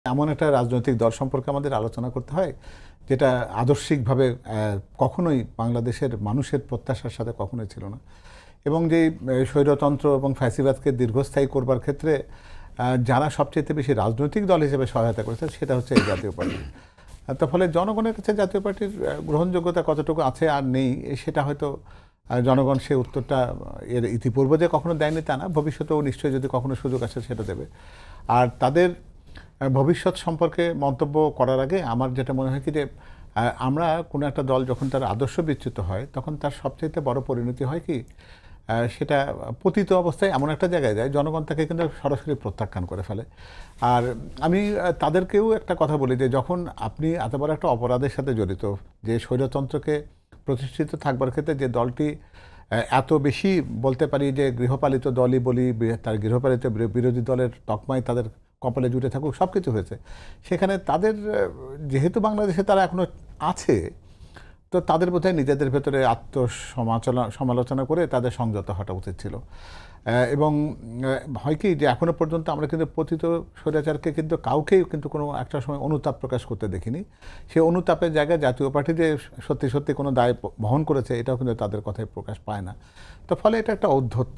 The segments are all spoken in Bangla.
এমন একটা রাজনৈতিক দল সম্পর্কে আমাদের আলোচনা করতে হয় যেটা আদর্শিকভাবে কখনোই বাংলাদেশের মানুষের প্রত্যাশার সাথে কখনোই ছিল না, এবং যে স্বৈরতন্ত্র এবং ফ্যাসিবাদকে দীর্ঘস্থায়ী করবার ক্ষেত্রে যারা সবচেয়ে বেশি রাজনৈতিক দল হিসেবে সহায়তা করেছে সেটা হচ্ছে এই জাতীয় পার্টি। তার ফলে জনগণের কাছে জাতীয় পার্টির গ্রহণযোগ্যতা কতটুকু আছে আর নেই সেটা হয়তো জনগণ সে উত্তরটা এর ইতিপূর্বে যে কখনো দেয়নি তা না, ভবিষ্যতেও নিশ্চয়ই যদি কখনো সুযোগ আসে সেটা দেবে। আর তাদের ভবিষ্যৎ সম্পর্কে মন্তব্য করার আগে আমার যেটা মনে হয় কি যে আমরা কোনো একটা দল যখন তার আদর্শ বিচ্যুত হয় তখন তার সবচেয়ে বড় পরিণতি হয় কি সেটা পতিত অবস্থায় এমন একটা জায়গায় যায় জনগণ তাকে কিন্তু সরাসরি প্রত্যাখ্যান করে ফেলে। আর আমি তাদেরকেও একটা কথা বলি যে যখন আপনি এত বড় একটা অপরাধের সাথে জড়িত, যে স্বৈরতন্ত্রকে প্রতিষ্ঠিত থাকবার ক্ষেত্রে যে দলটি এত বেশি বলতে পারি যে গৃহপালিত দলই বলি, তার গৃহপালিত বিরোধী দলের তকমায় তাদের কপালে জুটে থাকুক সব কিছু হয়েছে, সেখানে তাদের যেহেতু বাংলাদেশে তারা এখনো আছে, তো তাদের বোধহয় নিজেদের ভেতরে সমালোচনা করে তাদের সংযত হওয়াটা উচিত ছিল। এবং হয় কি যে এখনো পর্যন্ত আমরা কিন্তু পতিত স্বৈরাচারকে কিন্তু কাউকেই কিন্তু কোনো একটা সময় অনুতাপ প্রকাশ করতে দেখিনি। সেই অনুতাপের জায়গায় জাতীয় পার্টি যে সত্যি সত্যি কোনো দায় বহন করেছে এটাও কিন্তু তাদের কথায় প্রকাশ পায় না। তো ফলে এটা একটা ঔদ্ধত্য,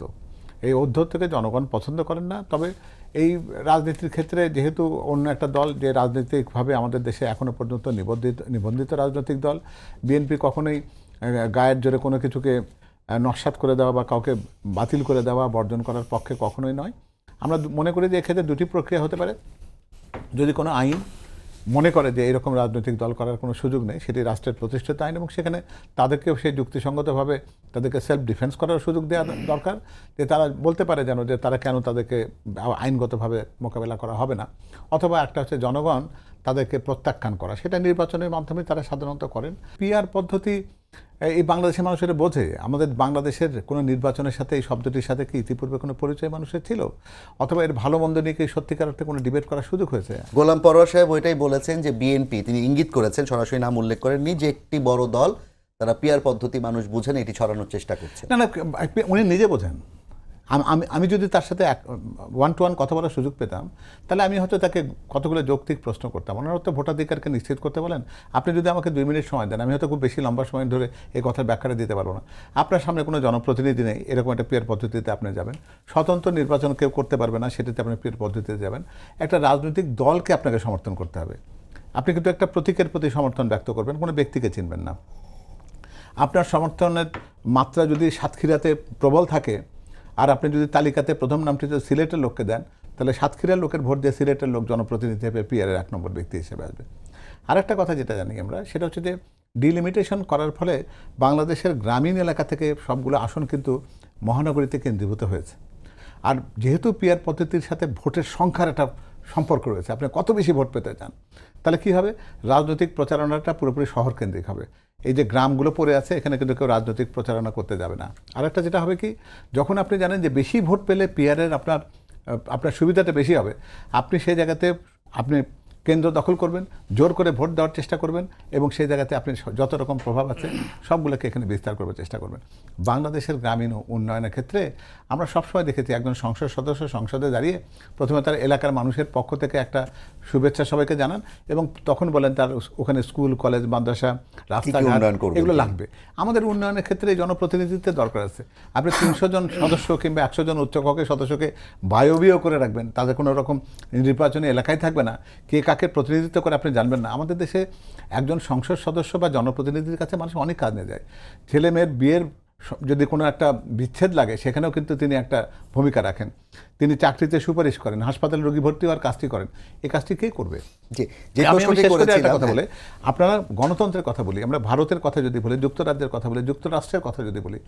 এই ঔদ্ধত্যকে জনগণ পছন্দ করেন না। তবে এই রাজনীতির ক্ষেত্রে যেহেতু অন্য একটা দল যে রাজনৈতিকভাবে আমাদের দেশে এখনও পর্যন্ত নিবন্ধিত রাজনৈতিক দল, বিএনপি কখনোই গায়ের জোরে কোনো কিছুকে নস্যাৎ করে দেওয়া বা কাউকে বাতিল করে দেওয়া বর্জন করার পক্ষে কখনোই নয়। আমরা মনে করি যে এক্ষেত্রে দুটি প্রক্রিয়া হতে পারে। যদি কোনো আইন মনে করে যে এরকম রাজনৈতিক দল করার কোনো সুযোগ নেই, সেটি রাষ্ট্রের প্রতিষ্ঠিত আইন, এবং সেখানে তাদেরকেও সেই যুক্তিসঙ্গতভাবে তাদেরকে সেলফ ডিফেন্স করার সুযোগ দেওয়া দরকার, যে তারা বলতে পারে যেন যে তারা কেন তাদেরকে আইনগতভাবে মোকাবেলা করা হবে না। অথবা একটা হচ্ছে জনগণ তাদেরকে প্রত্যাখ্যান করা, সেটা নির্বাচনের মাধ্যমে তারা সাধারণত করেন। পিআর পদ্ধতি এই বাংলাদেশের মানুষের বোঝে। আমাদের বাংলাদেশের কোনো নির্বাচনের সাথে এই শব্দটির সাথে কি ইতিপূর্বে কোনো পরিচয় মানুষের ছিল, অথবা এর ভালো মন্দ নিয়ে কি সত্যিকার অর্থে কোনো ডিবেট করার সুযোগ হয়েছে? গোলাম পরোয়ার সাহেব ওইটাই বলেছেন যে বিএনপি, তিনি ইঙ্গিত করেছেন, সরাসরি নাম উল্লেখ করেননি, যে একটি বড় দল তারা পিআর পদ্ধতি মানুষ বুঝেন এটি ছড়ানোর চেষ্টা করছে। না না, উনি নিজে বোঝেন। আমি যদি তার সাথে ওয়ান টু ওয়ান কথা বলার সুযোগ পেতাম তাহলে আমি হয়তো তাকে কতগুলো যৌক্তিক প্রশ্ন করতাম। ওনারা তো ভোটাধিকারকে নিশ্চিত করতে বলেন, আপনি যদি আমাকে 2 মিনিট সময় দেন আমি হয়তো খুব বেশি লম্বা সময় ধরে এই কথার ব্যাখ্যাটা দিতে পারবো না। আপনার সামনে কোনো জনপ্রতিনিধি নেই, এরকম একটা পিয়ার পদ্ধতিতে আপনি যাবেন, স্বতন্ত্র নির্বাচন কেউ করতে পারবে না, সেটাতে আপনি পিয়ার পদ্ধতিতে যাবেন। একটা রাজনৈতিক দলকে আপনাকে সমর্থন করতে হবে। আপনি কিন্তু একটা প্রতীকের প্রতি সমর্থন ব্যক্ত করবেন, কোনো ব্যক্তিকে চিনবেন না। আপনার সমর্থনের মাত্রা যদি সাতক্ষীরাতে প্রবল থাকে, আর আপনি যদি তালিকাতে প্রথম নামটি যদি সিলেটের লোককে দেন, তাহলে সাতক্ষীরার লোকের ভোট দিয়ে সিলেটের লোক জনপ্রতিনিধি হিসেবে পিআরের 1 নম্বর ব্যক্তি হিসেবে আসবে। আরেকটা কথা যেটা জানি আমরা, সেটা হচ্ছে যে ডিলিমিটেশন করার ফলে বাংলাদেশের গ্রামীণ এলাকা থেকে সবগুলো আসন কিন্তু মহানগরীতে কেন্দ্রীভূত হয়েছে। আর যেহেতু পিআর পদ্ধতির সাথে ভোটের সংখ্যার একটা সম্পর্ক রয়েছে, আপনি কত বেশি ভোট পেতে চান, তাহলে কি হবে, রাজনৈতিক প্রচারণাটা পুরোপুরি শহর কেন্দ্রিক হবে। এই যে গ্রামগুলো পড়ে আছে এখানে কিন্তু কেউ রাজনৈতিক প্রচারণা করতে যাবে না। আরেকটা যেটা হবে কি, যখন আপনি জানেন যে বেশি ভোট পেলে পিআরের আপনার সুবিধাটা বেশি হবে, আপনি সেই জায়গাতে আপনি কেন্দ্র দখল করবেন, জোর করে ভোট দেওয়ার চেষ্টা করবেন, এবং সেই জায়গাতে আপনি যত রকম প্রভাব আছে সবগুলোকে এখানে বিস্তার করবার চেষ্টা করবেন। বাংলাদেশের গ্রামীণ উন্নয়নের ক্ষেত্রে আমরা সবসময় দেখেছি একজন সংসদ সদস্য সংসদে দাঁড়িয়ে প্রথমে তার এলাকার মানুষের পক্ষ থেকে একটা শুভেচ্ছা সবাইকে জানান, এবং তখন বলেন তার ওখানে স্কুল, কলেজ, মাদ্রাসা, রাস্তাঘাট এগুলো লাগবে। আমাদের উন্নয়নের ক্ষেত্রে জনপ্রতিনিধিত্বের দরকার আছে। আপনি 300 জন সদস্য কিংবা 100 জন উচ্চকক্ষের সদস্যকে বায়বীয় করে রাখবেন, তাদের কোনো রকম নির্বাচনী এলাকায় থাকবে না, কে কাকে প্রতিনিধিত্ব করে আপনি জানবেন না। আমাদের দেশে একজন সংসদ সদস্য বা জনপ্রতিনিধির কাছে মানুষ অনেক কাজ নিয়ে যায়। ছেলে মেয়ের বিয়ের যদি কোনো একটা বিচ্ছেদ লাগে সেখানেও কিন্তু তিনি একটা ভূমিকা রাখেন, তিনি চাকরিতে সুপারিশ করেন, হাসপাতালে রোগী ভর্তি হওয়ার কাজটি করেন। এই কাজটি কে করবে? কথা বলে আপনারা গণতন্ত্রের কথা বলি, আমরা ভারতের কথা যদি বলি, যুক্তরাজ্যের কথা বলি, যুক্তরাষ্ট্রের কথা যদি বলি,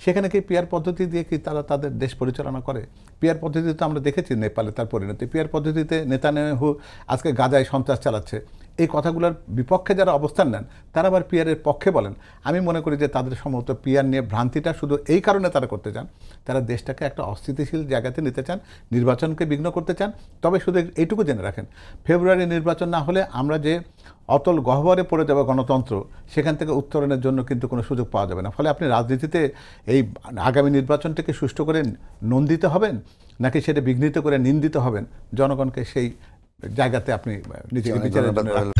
সেখানে কি পিআর পদ্ধতি দিয়ে কি তারা তাদের দেশ পরিচালনা করে? পিআর পদ্ধতিতে আমরা দেখেছি নেপালে তার পরিণতি। পিআর পদ্ধতিতে নেতানিয়াহু আজকে গাজায় সন্ত্রাস চালাচ্ছে, এই কথাগুলোর বিপক্ষে যারা অবস্থান নেন তারা আবার পিআরের পক্ষে বলেন। আমি মনে করি যে তাদের সম্ভবত পিআর নিয়ে ভ্রান্তিটা শুধু এই কারণে তারা করতে চান, তারা দেশটাকে একটা অস্থিতিশীল জায়গাতে নিতে চান, নির্বাচনকে বিঘ্ন করতে চান। তবে শুধু এইটুকু জেনে রাখেন, ফেব্রুয়ারি নির্বাচন না হলে আমরা যে অতল গহ্বরে পড়ে যাবে গণতন্ত্র, সেখান থেকে উত্তরণের জন্য কিন্তু কোনো সুযোগ পাওয়া যাবে না। ফলে আপনি রাজনীতিতে এই আগামী নির্বাচনটাকে সুষ্ঠু করে নন্দিত হবেন নাকি সেটা বিঘ্নিত করে নিন্দিত হবেন, জনগণকে সেই জায়গাতে আপনি নিজেকে অনেক বিচারের ধন্যবাদ জন্য রাহেলা।